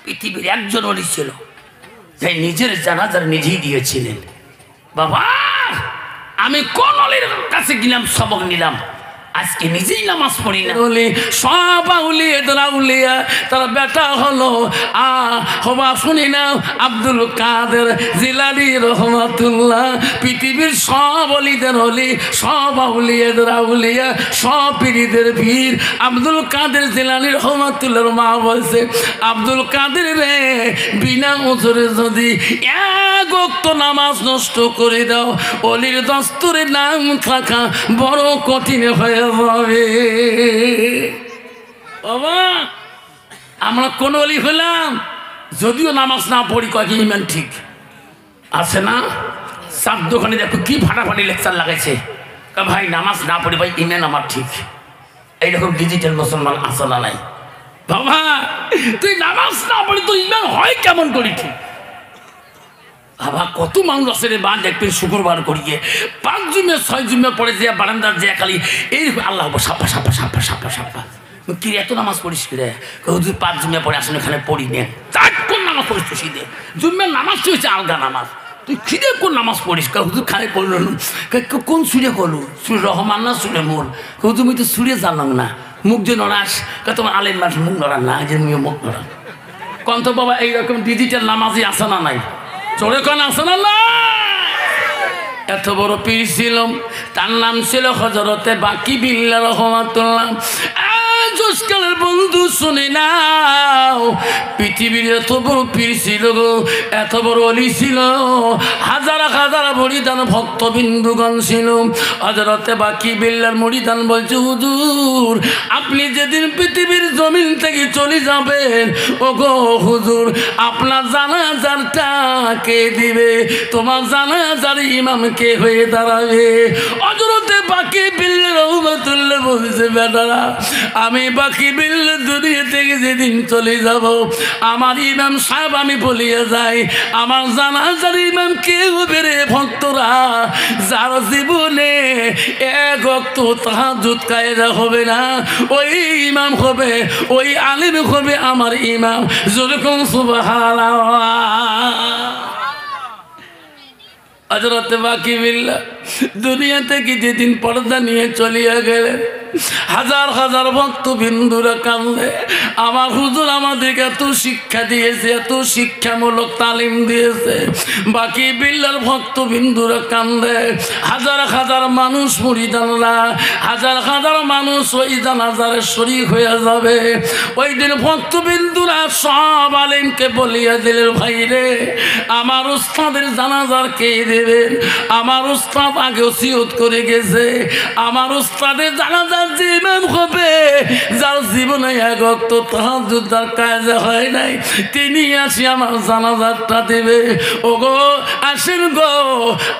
পৃথিবীর একজন ওলি ছিল যে নিজের জানাজার নিজেই দিয়েছিলেন। বাবা আমি কোন ওলির কাছে গেলাম, সবক নিলাম, আজকে নিজেই নামাজ পড়ি না। বলি সব আউলিয়া তার বেটা হলো হবা শুনি না আব্দুল কাদের জিলানী রহমাতুল্লাহ। পৃথিবীর সব অলিদের অলি, সব আউলিয়াদের আউলিয়া, সব পীরদের পীর আব্দুল কাদের জিলানী রহমাতুল্লাহর মা বলছে, আব্দুল কাদের রে বিনা ওজরে যদি এক ওয়াক্ত নামাজ নষ্ট করে দাও, অলির দস্তরে নাম থাকা বড় কঠিন হয়ে যাবে। বাবা আমরা কোন অলি হলাম, যদিও নামাজ না পড়ি, কয়েক ইমান ঠিক আছে না? সাত দোকানে দেখো কি ফাটাফাটি লেকচার লাগাইছে, ভাই নামাজ না পড়ি ভাই ইমান আমার ঠিক। এইরকম ডিজিটাল মুসলমান আছে না নাই? বাবা তুই নামাজ না পড়ি তো ইমান হয় কেমন করি ঠিক? বাবা কত মানুষ আছে রে বা দেখবেন শুক্রবার করিয়ে 5 জুমে 6 জুমে পড়ে যে বারান্দার যে খালি এই আল্লাহ সাপা সাপা সাপা সাপা সাপা কি এত নামাজ পড়িস কি রে? হুজুর 5 জুমে পড়ে আসলে এখানে পড়ি নে, তার কোন নামাজ পড়িস তুই? শীতে জুম্মের নামাজ হচ্ছে আলগা নামাজ, তুই খিদে কোন নামাজ পড়িস? হুজুর খালে পড়ল কোন সুরে করলু? সুরে রহমান না সুরে মোর? হুজুর আমি তো সুরে জানলাম না, মুখ যে নড়াস তোমার আলেম মানুষ মুখ নড়ান না, যে মুখ নড়ান কন্ত বাবা। এইরকম ডিজিটাল নামাজই আসে না নাই? চোরে কোন আসে না? এত বড় পীর ছিল, তার নাম ছিল হযরতে বাকি বিল্লাহ রহমাতুল্লাহ। জোসকালের বন্ধু শুনে নাও, পৃথিবীর এত বড় পীর ছিল গো, এত বড় অলি ছিল, হাজার হাজার মুরিদান ভক্তবিন্দুগণ ছিল। হযরতে বাকি বিল্লাহর মুরিদান বলছে, হুজুর আপনি যেদিন পৃথিবীর জমিন থেকে চলে যাবেন, ও গো হুজুর আপনার জানাজারটা কে দিবে? তোমার জানাজার ইমাম কে হয়ে দাঁড়াবে? হযরতে বাকি বিল্লাহ রহমাতুল্লাহ বলছে, বেটারা আমি বাকি বিল্লাহ দুনিয়া থেকে যেদিন চলে যাব, আমার ইমাম সাহেব আমি বলিয়া যাই, আমার জানাজার ইমাম কে হবে রে ভক্তরা? যার জীবনে এক ওয়াক্ত তাহাজ্জুদ কায়দা হবে না, ওই ইমাম হবে, ওই আলিম হবে আমার ইমাম। যেরকম সুবহানাল্লাহ। হযরতে বাকি বিল্লাহ দুনিয়া থেকে যেদিন পর্দা নিয়ে চলিয়া গেলেন, হাজার হাজার ভক্তবিন্দুরা কান্দে, আমার হুজুর আমাদেরকে এত শিক্ষা দিয়েছে, এত শিক্ষামূলক তালিম দিয়েছে। বাকি বিল্লাহর ভক্তবিন্দুরা কান্দে, হাজার হাজার মানুষ মুরিদানরা, হাজার হাজার মানুষ ওই জানাজারে শরীক হয়ে যাবে। ওই দিন ভক্তবিন্দুরা সব আলেমকে বলিয়া দিলেন, ভাই রে আমার উস্তাদের জানাজার কে দেবেন? আমার উস্তাদ আগে ওসিয়ত করে গেছে, আমার উস্তাদের জানাজার যে ইমাম হবে, যার জীবনে এক ওয়াক্ত তাহাজ্জুদ তার কায়দা হয় নাই, তিনি আসি আমার জানাজারটা দেবে। ও গো আসেন গো,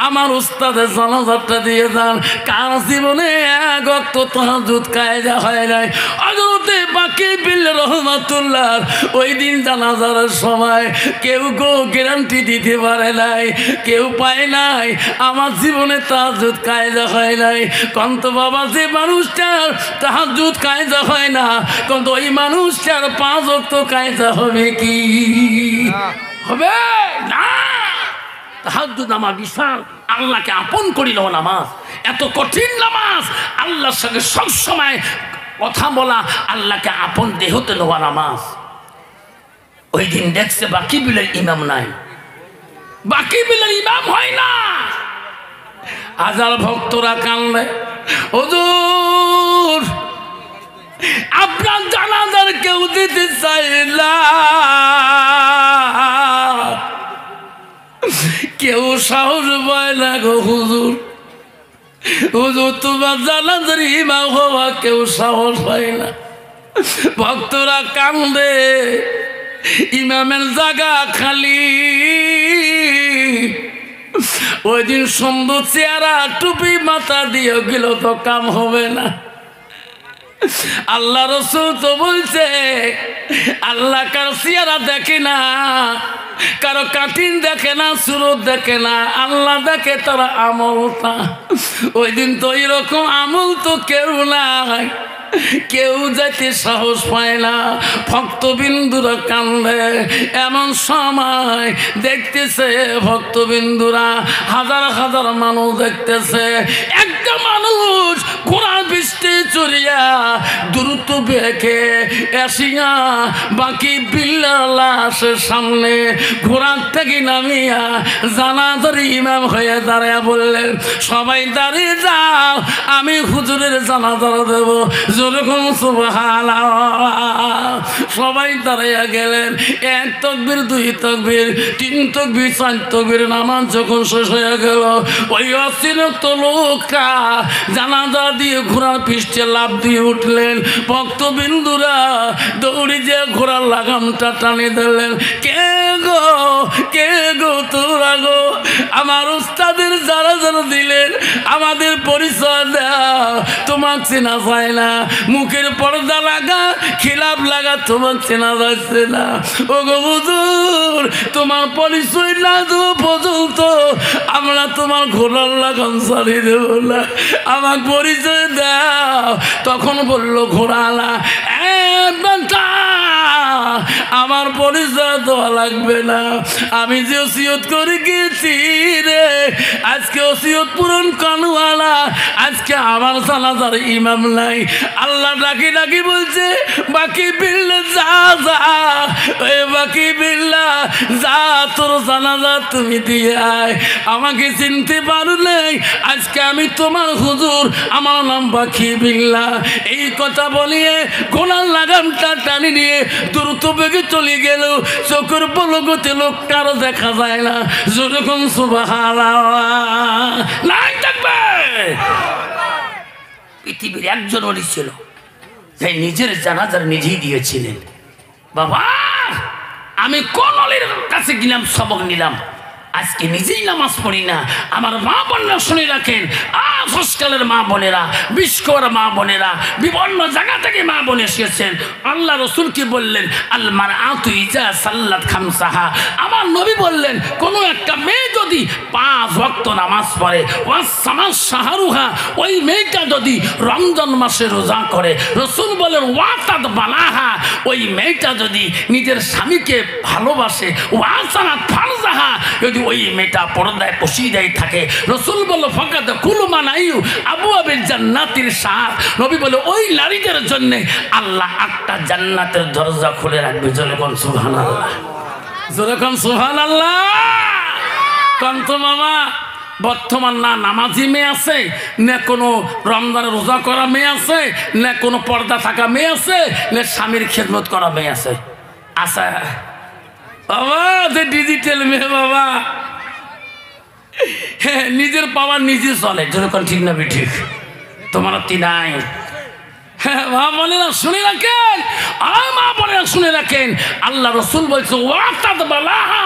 আমার উস্তাদের জানাজারটা দিয়ে যান, কার জীবনে এক ওয়াক্ত তাহাজ্জুদ কায়দা হয় নাই। হযরতে বাকি বিল্লাহ রহমাতুল্লাহ ওই দিন জানাজার সময় কেউ গো গ্যারান্টি দিতে পারে নাই, কেউ পায় নাই আমার জীবনে তাহাজ্জুদ কায়দা হয় নাই। কন্ত বাবা যে মানুষটার তাহাজ্জুদ কায়দা হয় না, কন্ত ওই মানুষটার 5 ওয়াক্ত কায়দা হবে কি? হবে না। তাহাজ্জুদ আমার বিশাল আল্লাহকে আপন করিল নামাজ, এত কঠিন নামাজ, আল্লাহর সঙ্গে সবসময় কথা বলা, আল্লাহকে আপন দেহতে নেওয়া নামাজ। ওই দিন দেখছে বাকি বিলের ইমাম নাই, বাকি বিলের ইমাম হয় না। হাজার ভক্তরা কান্দে, হুজুর আপনার জানাজার কেউ দিতে চাই না, কেউ সাহস পায় না গো হুজুর, হুজুর তোমার জানাজার ইমাম হওয়া কেউ সাহস পায় না। ভক্তরা কান্দে, ইমামের জায়গা খালি। ওই দিন সুন্দর চেহারা টুপি মাথা দিয়ে গেল তো কাম হবে না। আল্লাহ রাসূল তো বলছে, আল্লাহ কার চেহারা দেখে না, কারো কাটিং দেখে না, সুরত দেখে না, আল্লাহ দেখে তারা আমলটা। ওই দিন তো এরকম আমল তো কেউ নাই, কেউ যাইতে সাহস পায় না, ভক্তবিন্দুরা কান্দে। এমন সময় দেখতেছে ভক্তবিন্দুরা হাজার হাজার মানুষ দেখতেছে, একটা মানুষ ঘোড়ার পৃষ্ঠে চড়িয়া দ্রুত বেঁকে এসিয়া বাকি বিল্লার লাশের সামনে ঘোড়ার থেকে নামিয়া জানাজার ইমাম হয়ে দাঁড়ায় বললেন, সবাই দাঁড়িয়ে যাও, আমি হুজুরের জানাজা দেব। যেরকম সুবহানাল্লাহ। সবাই দাঁড়াইয়া গেলেন। 1 তাকবীর, 2 তাকবীর, 3 তাকবীর, 4 তাকবীর নামাজ যখন শেষ হয়ে গেল, ওই অচিনত লোকটা জানাজা দিয়ে ঘোড়ার পৃষ্ঠে লাফ দিয়ে উঠলেন। ভক্তবিন্দুরা দৌড়ি যে ঘোড়ার লাগামটা টানে দিলেন। কে গো, কে গো তোরা গো? আমার উস্তাদের যারা যারা দিলেন আমাদের পরিচয় দাও, তোমার চেনা যায় না, মুখের পর্দা লাগা, খিলাপ লাগা, তোমার চেনা যাচ্ছে না। ও গো হুজুর, তোমার পরিচয় না দেওয়া পর্যন্ত আমরা তোমার ঘোড়ার লাগাম ছাড়িয়ে দেব না, আমার পরিচয় দাও। তখন বলল ঘোড়ালা, আমার পরিচয় দেওয়া লাগবে না, আমি যে ওসিয়ত করে গেছি রে, আজকে ওসিয়ত পূরণ করওয়ালা, আজকে আমার জানাজার ইমাম নাই। আল্লাহ ডাকি ডাকি বলছে, বাকি বিল্লা যা যা, ওই বাকি বিল্লা যা, তোর জানাজা তুমি দিয়ে আয়। আমাকে চিনতে পারো নাই, আজকে আমি তোমার হুজুর, আমার নাম বাকি বিল্লা। এই কথা বলিয়ে ঘোড়ার লাগামটা টানি নিয়ে দ্রুত বেগে চলে গেল। চোখের পলকতে লোকটার দেখা যায় না। যেরকম সুবহানাল্লাহ নাই থাকবে। পৃথিবীর একজন ওলি ছিল, তাই নিজের জানাজার নিজেই দিয়েছিলেন। বাবা, আমি কোন অলির কাছে গেলাম, সবক নিলাম, আজকে নিজেই নামাজ পড়ি না। আমার মা বোনেরা শুনে রাখেন, আজকালের মা বোনেরা, বিস্কর মা বোনেরা, বিভিন্ন জায়গা থেকে মা বোন এসেছেন। আল্লাহ রসুল কি বললেন? আলমার আতু ইজা সাল্লাত খামসাহা। আমার নবী বললেন, কোনো একটা মেয়ে যদি 5 ওয়াক্ত নামাজ পড়ে, ওয়াসামাস শাহরুহা, ওই মেয়েটা যদি রমজান মাসে রোজা করে, রসুল বলেন ওয়াতাদ বালাহা, ওই মেয়েটা যদি নিজের স্বামীকে ভালোবাসে, ওয়াসানাত ফারজাহা, যদি ওই মেয়েটা পর্দায় পশিদায় থাকে, রসুল বলল ফাকাদ কুলু মানাইউ আবু আবিল জান্নাতির শাহ। নবী বলে ওই নারীদের জন্য আল্লাহ 8টা জান্নাতের দরজা খুলে রাখবে। যেরকম সুবহানাল্লাহ, যেরকম সুবহানাল্লাহ। কান্ত মামা, বর্তমান না নামাজি মেয়ে আছে, না কোনো রমজানের রোজা করা মেয়ে আছে, না কোনো পর্দা থাকা মেয়ে আছে, না স্বামীর খেদমত করা মেয়ে আছে। আচ্ছা বাবা, যে ডিজিটাল মেয়ে বাবা, হ্যাঁ, নিজের পাওয়ার নিজে চলে। যেরকম ঠিক না ঠিক? তোমার নাই। হ্যাঁ মা বোনেরা শুনে রাখেন, মা বোনেরা শুনে রাখেন, আল্লাহ রসুল বলছে ওয়াতাদ বালাহা।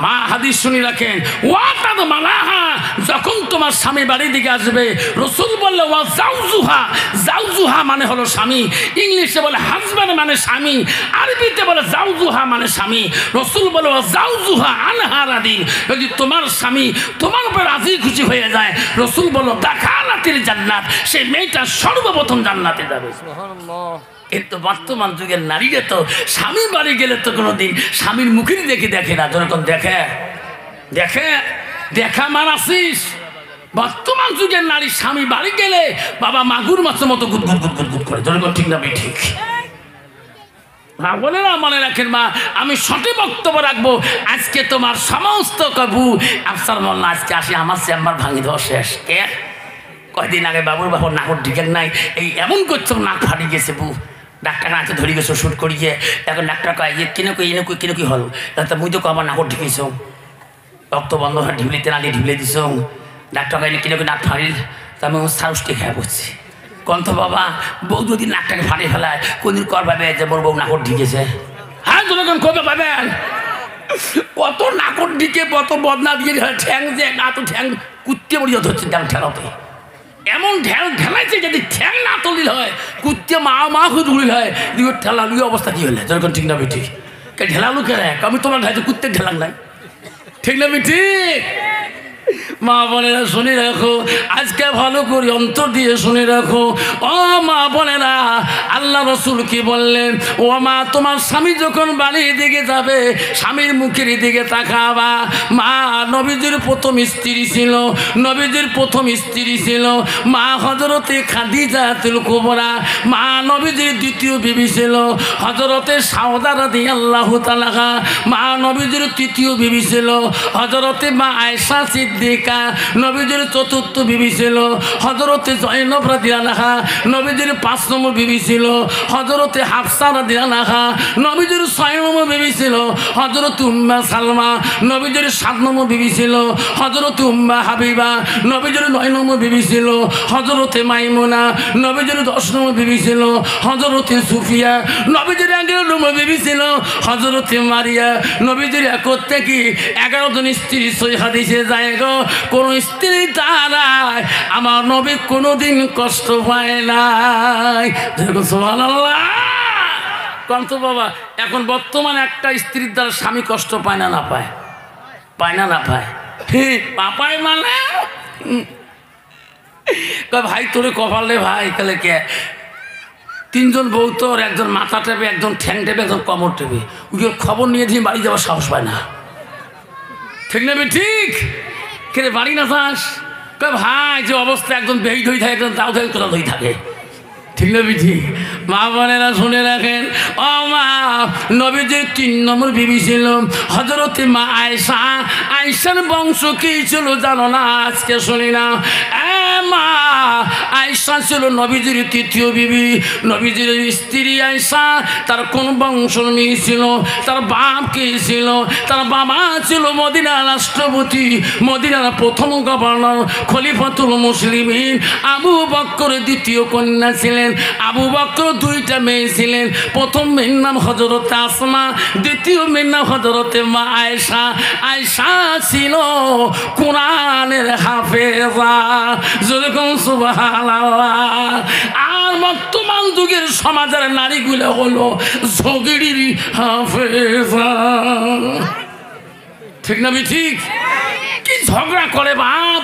মা হাদিস শুনে রাখেন, ওয়াতাদ বালাহা, যখন তোমার স্বামী বাড়ির দিকে আসবে, রসুল বললে ওয়া জাউজুহা, জাউজুহা মানে হলো স্বামী, ইংলিশে বলে হাজব্যান্ড মানে স্বামী, আরবিতে বলে জাউজুহা মানে স্বামী। রসুল বলে ওয়া জাউজুহা আনহা রাদিন, যদি তোমার স্বামী তোমার উপর রাজি খুশি হয়ে যায়, রসুল বলো দাখালাতিল জান্নাত, সেই মেয়েটা সর্বপ্রথম জান্নাতে যাবে। কিন্তু বর্তমান যুগের নারীরা তো স্বামী বাড়ি গেলে তো কোনোদিন স্বামীর মুখের দেখে না। যখন দেখে দেখা মারাসিস। বর্তমান যুগের নারী স্বামী বাড়ি গেলে বাবা মাগুর মাছের মতো গুদগুদ করে। যখন ঠিক না ঠিক? বলে না, মনে রাখেন মা, আমি সঠিক বক্তব্য রাখবো। আজকে তোমার সমস্ত কবু আফসার মোল্লা আজকে আসি আমার চেম্বার ভাঙি দেওয়া শেষ। কে কয়দিন আগে বাবুর বাবুর নাকর ঢিকেন নাই, এই এমন করছো নাক ফাটি গেছে বু, ডাক্তার হাতে ধরে গেছো শুট করিয়ে। এখন ডাক্তার কয় কিনে কি হল, তাতে মুই তো আমার নাকর ঢিকেছ, রক্ত বন্ধ হয়, ঢিবলিতে নালি ঢিবলে দিছ। ডাক্তার কয় কিনে নাক ফাড়িল, তা আমি সারুসটি খেয়ে পড়ছি। কন্ত বাবা, বউ যদি নাকটাকে ফাটে ফেলায়, কোনদিন কর পাবে যে মোর বউ নাকর ঢিকেছে? হ্যাঁ যখন কবে পাবেন? কত নাকর ঢিকে কত বদনা দিয়ে ঠ্যাং যে না, তো ঠ্যাং কুত্তে মরিয়া ধরছে ঠেলাতে, এমন ঢেলাইছে যদি ঠ্যাং না তলিল হয়, কুত্তে মা খুঁজ উড়িল হয়, দিকে ঠেলালু অবস্থা কি হলে? যখন ঠিক না বেঠি ঢেলালু কে আমি তোমার ঘাইতে কুত্তে ঢেলাম নাই, ঠিক না বেঠি? মা বোনেরা শুনে রাখো, আজকে ভালো করে অন্তর দিয়ে শুনে রাখো। ও মা বোনেরা, আল্লাহ রসুল কি বললেন? ও মা, তোমার স্বামী যখন বাড়ির দিকে যাবে, স্বামীর মুখের দিকে তাকাবা। মা, নবীজির প্রথম স্ত্রী ছিল, নবীজির প্রথম স্ত্রী ছিল মা হযরতে খাদিজাতুল কুবরা। মা নবীজির দ্বিতীয় বিবি ছিল হযরতে সাউদা রাদিয়াল্লাহু তাআলা। মা নবীজির তৃতীয় বিবি ছিল হযরতে মা আয়েশা সিদ্দিকা। নবীজির চতুর্থ বিবি ছিল হযরতে জয়নব রাদিয়াল্লাহা। নবীজির 5 নম্বর বিবি ছিল হযরতে হাফসা রাদিয়াল্লাহা। নবীজির 6 নম্বর বিবি ছিল হযরতে উম্মে সালমা। নবীজির 7 নম্বর বিবি ছিল হযরতে উম্মে হাবিবা। নবীজির 9 নম্বর বিবি ছিল হযরতে মাইমুনা। নবীজির 10 নম্বর বিবি ছিল হযরতে সুফিয়া। নবীজির 11 নম্বর বিবি ছিল হযরতে মারিয়া। নবীজির 1 থেকে 11 জন স্ত্রী সই হাদিসে যায় গো, কোন স্ত্রী দ্বারা আমার নবী কোনোদিন কষ্ট পায় নাই। সুবহানাল্লাহ। কন্ত বাবা, এখন বর্তমানে একটা স্ত্রীর দ্বারা স্বামী কষ্ট পায় না? না পায়? পায় না? না পায়? পাপায় মানে ভাই তোরে কপালে ভাই তাহলে কে 3 জন বউ, তোর একজন মাথা টেপে, একজন ঠ্যাং টেপে, একজন কোমর টেপে, ওই খবর নিয়ে দিয়ে বাড়ি যাওয়ার সাহস পায় না। ঠিক না? ঠিক কে বাড়ি না যাস? ভাই যে অবস্থা, একজন বেহি ধই থাকে, একজন তাও ধরে কোথাও ধই থাকে। ঠিক না? ঠিক। মা বোনেরা শুনে রাখেন, ও মা, নবীজির 3 নম্বর বিবি ছিল হযরতে মা আয়েশা। আয়েশার বংশ কি ছিল জানো না? আজকে শুনি না। মা আয়েশা ছিল নবীজির 3য় বিবি। নবীজির স্ত্রী আয়েশা, তার কোন বংশ মেয়ে ছিল? তার বাপ কে ছিল? তার বাবা ছিল মদিনার রাষ্ট্রপতি, মদিনার প্রথম গভর্নর খলিফাতুল মুসলিমিন আবু বকর। দ্বিতীয় কন্যা ছিলেন আবু বকর। 2টা মেয়ে ছিলেন। প্রথম মেয়ের নাম হযরতে আসমা, দ্বিতীয় মেয়ের নাম হযরতে মা আয়েশা। আয়েশা ছিল কোরআনের হাফেজা। যেরকম সুবহানাল্লাহ। আর বর্তমান যুগের সমাজের নারীগুলো হলো ঝগড়ির হাফেজা। ঠিক না? ঠিক। কি ঝগড়া করে বাপ!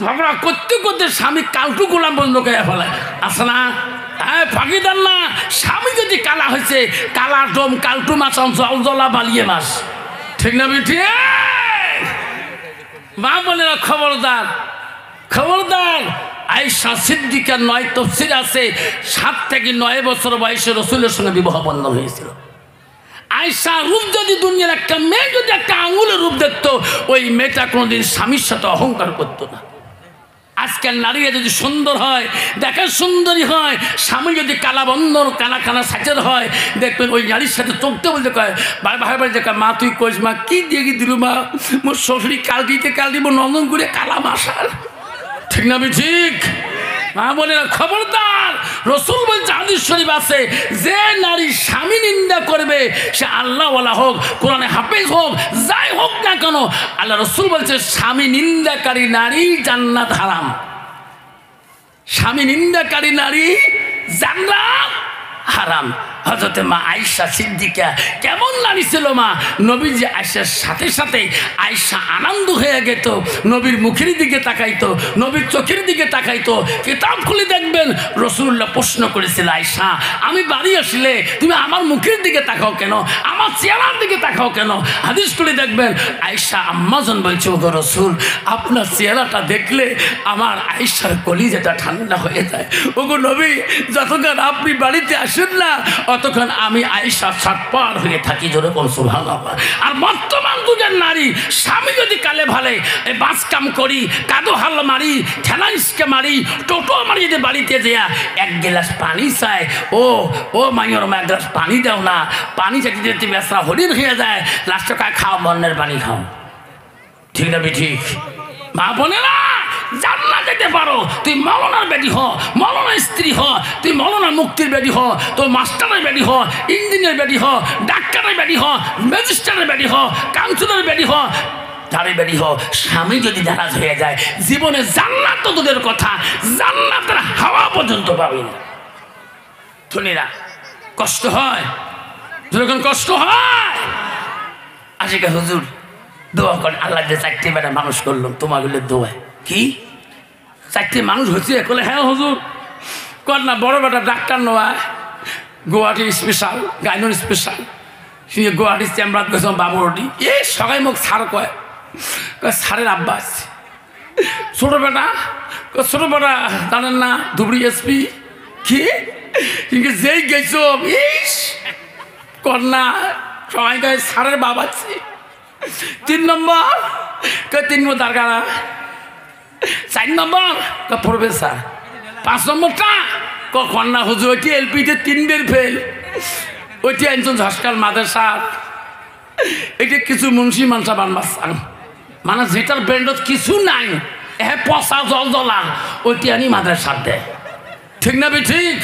ঝগড়া করতে করতে স্বামী কালটু গোলাম বন্ধ করে ফেলে। আছে না? ফাঁকিদার না? স্বামী যদি কালা হয়েছে, কালা ডোম, কালটু মাছ, জল জলা বালিয়ে মাছ। ঠিক না? ঠিক। মা বোনেরা খবরদার, খবরদার। আয়েশা সিদ্দিকার 9 তফসির আছে, 7 থেকে 9 বছর বয়সে রাসূলের সঙ্গে বিবাহ বন্ধন হয়েছিল। আয়েশা রূপ যদি দুনিয়ার একটা মেয়ে যদি একটা আঙুলের রূপ দেখতো, ওই মেয়েটা কোনোদিন স্বামীর সাথে অহংকার করতো না। আজকাল নারীরা যদি সুন্দর হয়, দেখার সুন্দরী হয়, স্বামী যদি কালা বন্দর কানা কানা সাজের হয়, দেখবেন ওই নারীর সাথে চলতে বলতে কয়, ভাই ভাই দেখা, মা তুই কইস, মা কি দিয়ে দিল মা, মোর শ্বশুরি কাল দিতে কাল দিব নন্দন করে কালা মাসাল। ঠিক না? ঠিক। মা বোনেরা খবরদার। রাসূল বলছে, হাদিস শরীফ আছে, যে নারী স্বামী নিন্দা করবে সে আল্লাহওয়ালা হোক, কোরআনে হাফেজ হোক, যাই হোক না কেন, আল্লাহ রাসূল বলছে স্বামী নিন্দাকারী নারী জান্নাত হারাম। স্বামী নিন্দাকারী নারী জান্নাত হারাম। হযরতে মা আয়েশা সিদ্দিকা কেমন নারী ছিল মা! নবীজি আয়েশার সাথে সাথে আয়েশা আনন্দ হয়ে যেত, নবীর মুখের দিকে তাকাইতো, নবীর চোখের দিকে তাকাইতো। কিতাব খুলে দেখবেন রাসূলুল্লাহ প্রশ্ন করেছিল, আয়েশা আমি বাড়ি আসলে তুমি আমার মুখের দিকে তাকাও কেন, আমার চেহারার দিকে তাকাও কেন? হাদিস খুলে দেখবেন আয়েশা আম্মাজান বলছে, ওগো রাসূল, আপনার চেহারাটা দেখলে আমার আয়েশার কলিজাটা ঠান্ডা হয়ে যায়। ওগো নবী, যতক্ষণ আপনি বাড়িতে আসেন না, অতক্ষণ আমি আয়েশা ছটপট হয়ে থাকি। জোরে কোন সুবহানাল্লাহ। আর বর্তমান যুগের নারী স্বামী যদি কালে ভালে বাস কাম করি, কাদো হাল মারি, ঠেলা ইসকে মারি, টোটো মারি, যদি বাড়িতে যেয়া 1 গ্লাস পানি চায়, ও মাইয়র মা 1 গ্লাস পানি দাও না, পানি চাইতে যেতে বেসা হরিণ হয়ে যায়, লাস্টে কায় খাও বন্যের পানি খাও। ঠিক না? ঠিক। মা বোনেরা, জান্নাত যেতে পারো, তুই মৌলানার বেটি হ, মৌলানার স্ত্রী হ, তুই মৌলানার মুক্তির বেটি হ, তোর মাস্টারের বেটি হ, ইঞ্জিনিয়ার বেটি হ, ডাক্তারের বেটি হ, ম্যাজিস্ট্রেটের বেটি হ, কাউন্সিলরের বেটি হ, তারে বেটি হ, স্বামী যদি নারাজ হয়ে যায়, জীবনে জান্নাত তো তোদের কথা, জান্নাতের হাওয়া পর্যন্ত পাবি না। ধনীরা কষ্ট হয়, যখন কষ্ট হয়, আশিকা হুজুর দোয়া করেন আল্লাহ যে 4টে বেটা মানুষ করলাম তোমাগুলো দোয়ায় কি 4টে মানুষ হচ্ছে বলে হ্যাঁ হুজুর কর না বড় বেটা ডাক্তার নয় গুয়াহাটি স্পেশাল গাইনোর স্পেশাল সে গুয়াহাটি চেম্বার গেছ বাবুরটি এই সবাই মুখ সার কয় সারের আব্বা আছে ছোটো বেটা জানেন না ধুবড়ি এসপি কি যেই গেছ ইস কন্যা সবাই গায়ে সারের বাবা আছে 3 নম্বর 3 নম্বর দরকার 4 নম্বর প্রফেসর 5 নম্বরটা কন্যা হুজুর ওইটি এলপিতে 3 বের ফেল ওইটি একজন ঝাসকাল মাদ্রাসা এটা কিছু মুন্সি মানসা বানবাসান মানে যেটার ব্র্যান্ডত কিছু নাই হ্যাঁ পচা জল জ্বলা ওইটি আনি মাদ্রাসা দেয় ঠিক না ঠিক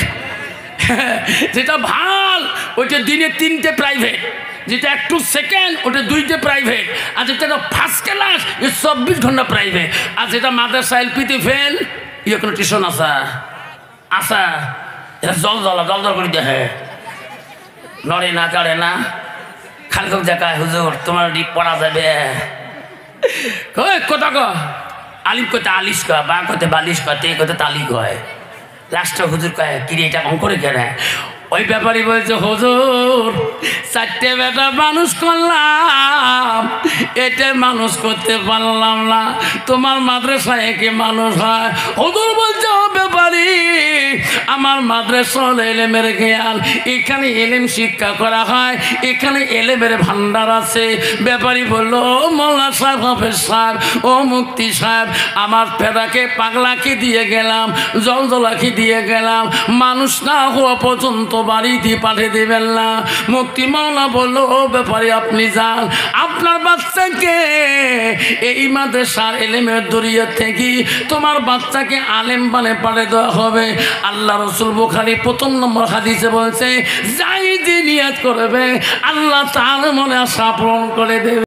যেটা ভাল ওইটা দিনে 3টে প্রাইভেট যেটা একটু সেকেন্ড ওটা 2টে প্রাইভেট আর যেটা ফার্স্ট ক্লাস 24 ঘন্টা প্রাইভেট আর যেটা মাদ্রাসা এলপিতে ফেল ইয়ে কোনো টিউশন আসা এটা জল করে দেখে নড়ে না চড়ে না খালকক জায়গায় হুজুর তোমার পড়া যাবে কোথা ক আলিম কোথা আলিশ কয় বা কোথা বালিশ কয় তে কোথা তালি কয় লাস্টে হুজুর কয় কিরে এটা কম করে কেন ওই ব্যাপারই বলছে হুজুর 4টে বেটা মানুষ করলাম এটা মানুষ করতে পারলাম না তোমার মাদ্রাসায় একে মানুষ হয় হুজুর বলছে ও ব্যাপারী আমার মাদ্রাসা এলেমের জ্ঞান এখানে এলেম শিক্ষা করা হয় এখানে এলেমের ভান্ডার আছে ব্যাপারী বলল ও মোল্লা সাহেব হাফেজ সাহেব ও মুক্তি সাহেব আমার পেদাকে পাগলাকে দিয়ে গেলাম জলজলাকে দিয়ে গেলাম মানুষ না হওয়া পর্যন্ত বাড়িতে পাঠিয়ে দেবেন না মুক্তি মাওলা বললো ও ব্যাপারে আপনি যান আপনার বাচ্চাকে এই মাদ্রাসার এলেমের দরিয়া থেকে তোমার বাচ্চাকে আলেম বানে পাঠিয়ে দেওয়া হবে আল্লাহ রসুল বুখারী 1 নম্বর হাদিসে বলছে যাই যে নিয়ত করবে আল্লাহ তার মনে আশা পূরণ করে দেবে।